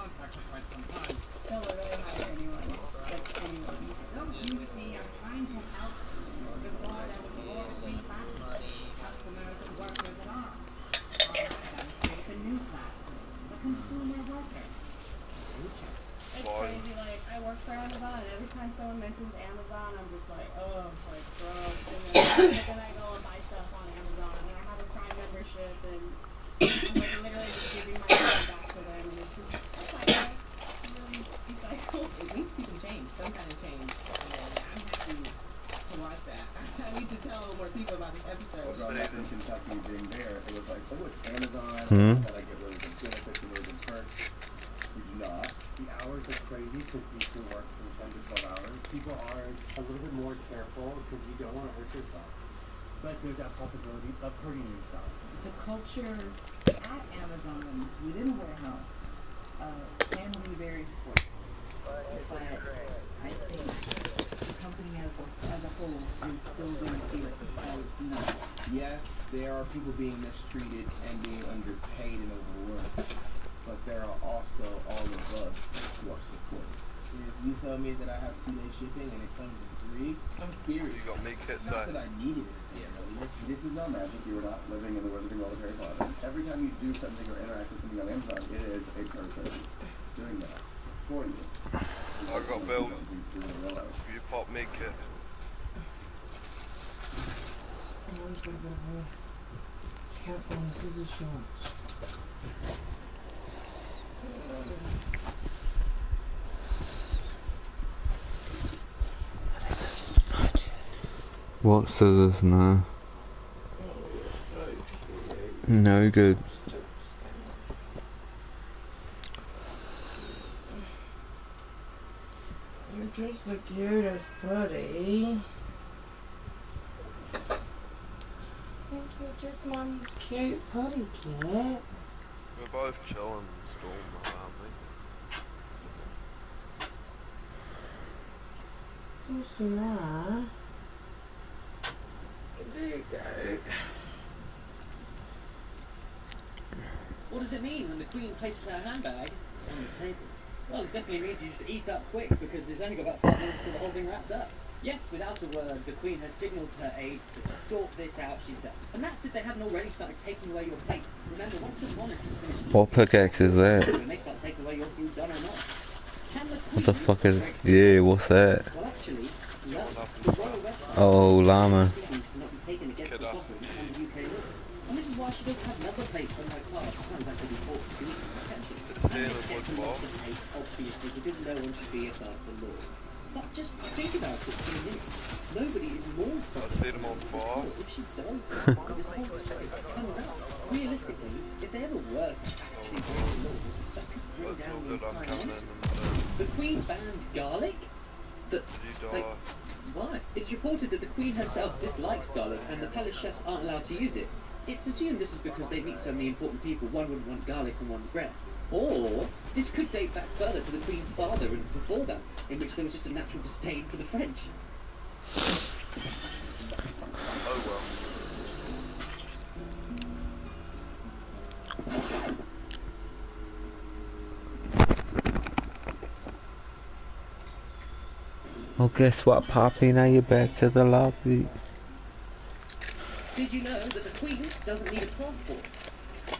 contact for quite some time. Don't really hire anyone. Like anyone. Don't you see? I'm trying to help. Before there was a war between classes. Customers and workers at arms. All that done creates a new class. The consumer worker. It's crazy, like, I work for Amazon, and every time someone mentions Amazon, I'm just like, oh, like, gross. And then I go and buy stuff on Amazon, and I have a Prime membership, and I'm, like, literally just giving my money back to them, and it's just a cycle. Really, cycle. It needs to be changed, some kind of change. And I'm happy to watch that. I need to tell more people about this episode. Growing up in Kentucky, being there, it was like, oh, it's Amazon, that I get really good benefits and really good perks. You do not. The hours are crazy because you can work from 10 to 12 hours. People are a little bit more careful because you don't want to hurt yourself. But there's that possibility of hurting yourself. The culture at Amazon within a warehouse can be very supportive. But I think the company as a whole is still going to see us as nothing. Yes, there are people being mistreated and being underpaid and overworked. But there are also all of us who are supported. If you tell me that I have 2-day shipping and it comes in 3, I'm furious. You got me kits not that I needed it. This is not magic. You are not living in the Wizarding World of Harry Potter. Every time you do something or interact with something on Amazon, it is a person doing that for you. I got built. You pop me kit. She can't find the scissors shorts. What scissors now? No good. You're just the cutest putty. I think you're just mommy's cute putty kit. We're both chilling and storm, aren't we? Who's that? There you go. What does it mean when the Queen places her handbag on the table? Well, it definitely means you should eat up quick because there's only got about 5 minutes till the whole thing wraps up. Yes, without a word, the Queen has signalled to her aides to sort this out. She's done. And that's if they haven't already started taking away your plate. Remember, once the monarch has finished... What pickaxe is that? When they start taking away your food, done or not. Can the Queen... What the fuck is... Yeah, what's that? Well, actually, no. The royal website... Oh, llama. ...cannot be taken against the sovereign under UK law. And this is why she doesn't have number plates on her car. Sometimes that could be forced to be attention. Obviously, because no one should be above the law. But just think about it for a minute. Nobody is more suffering because if she does this whole story comes out. Realistically, if they ever were to actually break the law, that could bring down the entire ministry. The Queen banned garlic? But, like, why? It's reported that the Queen herself dislikes garlic and the palace chefs aren't allowed to use it. It's assumed this is because they meet so many important people, one wouldn't want garlic on one's bread. Or, this could date back further to the Queen's father and before that, in which there was just a natural disdain for the French. Oh well. Well, guess what, Poppy? Now you're back to the lobby. Did you know that the Queen doesn't need a passport?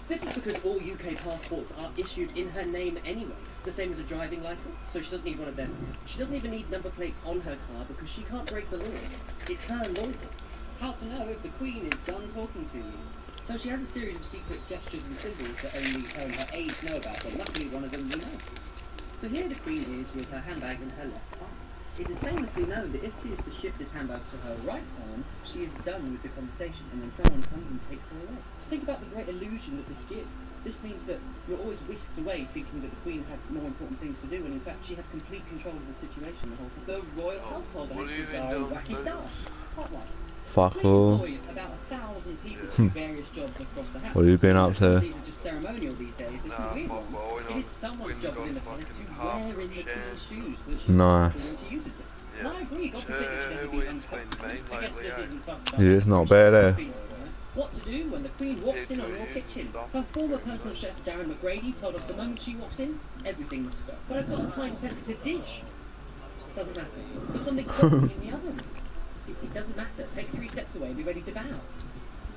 This is because all UK passports are issued in her name anyway, the same as a driving licence, so she doesn't need one of them. She doesn't even need number plates on her car because she can't break the law. It's her law. How to know if the Queen is done talking to you? So she has a series of secret gestures and symbols that only her and her aides know about, but luckily one of them we know. So here the Queen is with her handbag in her left arm. It is famously known that if she is to shift this handbag to her right arm, she is done with the conversation, and then someone comes and takes her away. Think about the great illusion that this gives. This means that you're always whisked away thinking that the Queen had more important things to do, when in fact she had complete control of the situation the whole time. The royal household and its bizarre and wacky stars. Hotline. Fuck all. About 1,000 people do various jobs across the house. What have you been up to? These are just ceremonial these days. This is weird ones. It is someone's job within the palace to wear in the Queen's shoes so that she's No. confident to use them. And I agree, God forbid it should ever be uncomfortable. I guess this isn't fussed about. Yeah, it's not bad, eh? What to do when the Queen walks in on your kitchen? Her former personal chef Darren McGrady told us the moment she walks in, everything must stop. But I've got a time-sensitive dish. Doesn't matter. There's something cooking in the oven. It doesn't matter. Take 3 steps away and be ready to bow.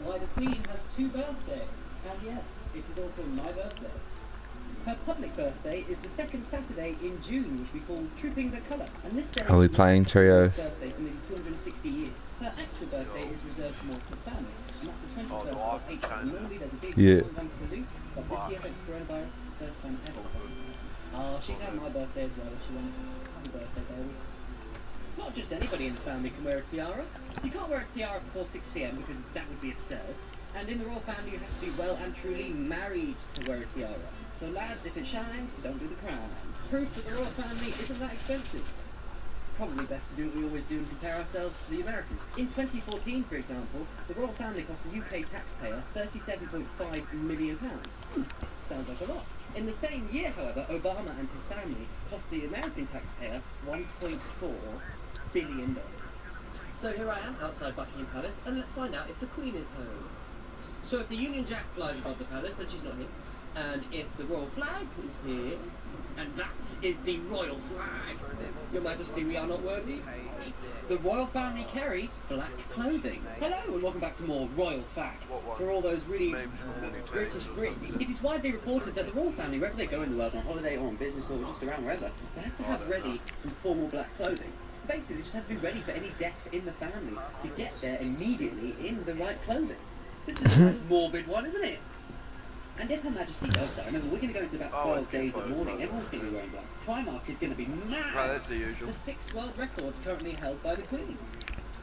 Why, the Queen has 2 birthdays. And yes, it is also my birthday. Her public birthday is the 2nd Saturday in June, which we call Trooping the Colour. And this day Are we is playing trios? her birthday for nearly 260 years. Her actual birthday is reserved for more to the family, and that's the 21st of April. Normally there's a big one salute, but this year thanks to coronavirus, it's the first time ever. She can have my birthday as well if she wants. Happy birthday, baby. Not just anybody in the family can wear a tiara. You can't wear a tiara before 6 PM because that would be absurd. And in the royal family you have to be well and truly married to wear a tiara. So lads, if it shines, don't do the crown. Proof that the royal family isn't that expensive. Probably best to do what we always do and compare ourselves to the Americans. In 2014, for example, the royal family cost the UK taxpayer £37.5 million. Sounds like a lot. In the same year, however, Obama and his family cost the American taxpayer $1.4 billion. So here I am, outside Buckingham Palace, and let's find out if the Queen is home. So if the Union Jack flies above the palace, then she's not here. And if the royal flag is here, and that is the royal flag, Your Majesty, we are not worthy. The royal family carry black clothing. Hello, and welcome back to more royal facts for all those really British Brits. It is widely reported that the royal family, wherever they go in the world, on holiday or on business or just around wherever, they have to have ready some formal black clothing. Basically, they just have to be ready for any death in the family to get there immediately in the right clothing. This is a nice morbid one, isn't it? And if Her Majesty does that, remember, we're going to go into about 12 days of mourning. Everyone's going to be wearing black. Primark is going to be mad. Right, that's the usual. The 6 world records currently held by the Queen.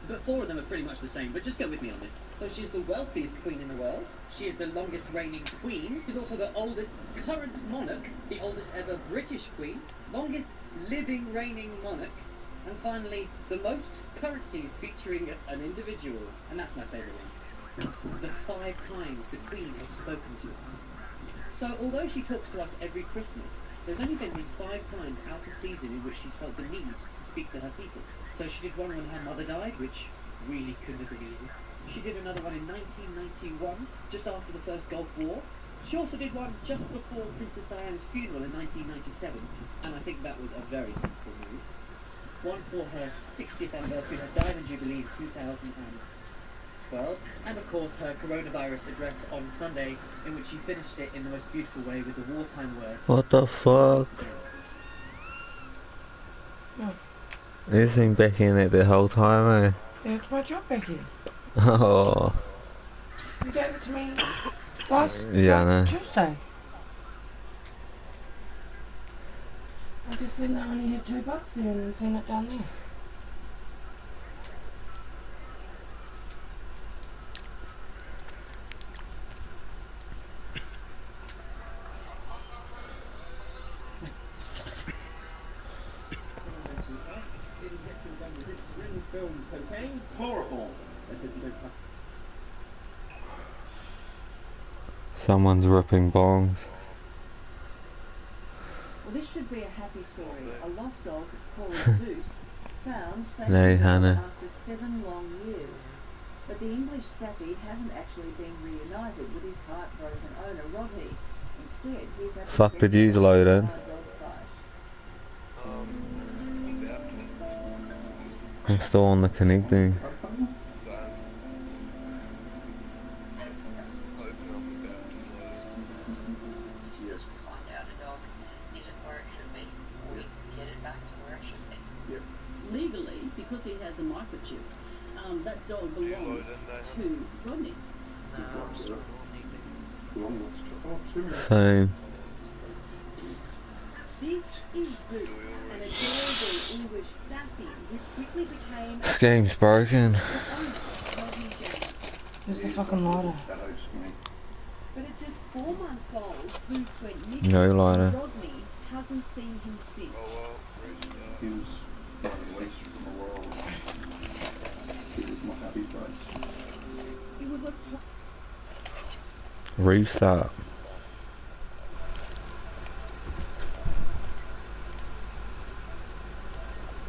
But 4 of them are pretty much the same, but just go with me on this. So she's the wealthiest Queen in the world. She is the longest reigning Queen. She's also the oldest current monarch, the oldest ever British Queen, longest living reigning monarch, and finally, the most currencies featuring an individual. And that's my favourite one. The 5 times the Queen has spoken to us. So although she talks to us every Christmas, there's only been these 5 times out of season in which she's felt the need to speak to her people. So she did one when her mother died, which really couldn't have been easy. She did another one in 1991, just after the First Gulf War. She also did one just before Princess Diana's funeral in 1997, and I think that was a very sensible move. One for her 60th anniversary, her Diamond Jubilee in 2012, and of course her coronavirus address on Sunday, in which she finished it in the most beautiful way with the wartime words. What the fuck? Oh. He's been back in it the whole time, eh? Yeah, it's my job, Becky. Oh. You gave it to me last Yeah, I know. Tuesday. I just seen that I only had $2 there and then seen it down there. Cocaine, chloroform. Someone's ripping bongs. Well, this should be a happy story. A lost dog called Zeus found safe No, Hannah. after 7 long years. But the English Staffy hasn't actually been reunited with his heartbroken owner, Rodney. Instead, he's had to Fuck, fix did you a load in? hard dog fight. I'm still on the connecting. Legally, because he has a microchip, that dog belongs to Rodney. Same. This is Zeus, an adorable English Staffy who quickly became This game's broken. the owner of Rodney James. Just a fucking lighter. But at just 4 months old, Zeus went missing. No lighter. And Rodney hasn't seen him since. He was far away from the world. He was my happy place. It was a Restart.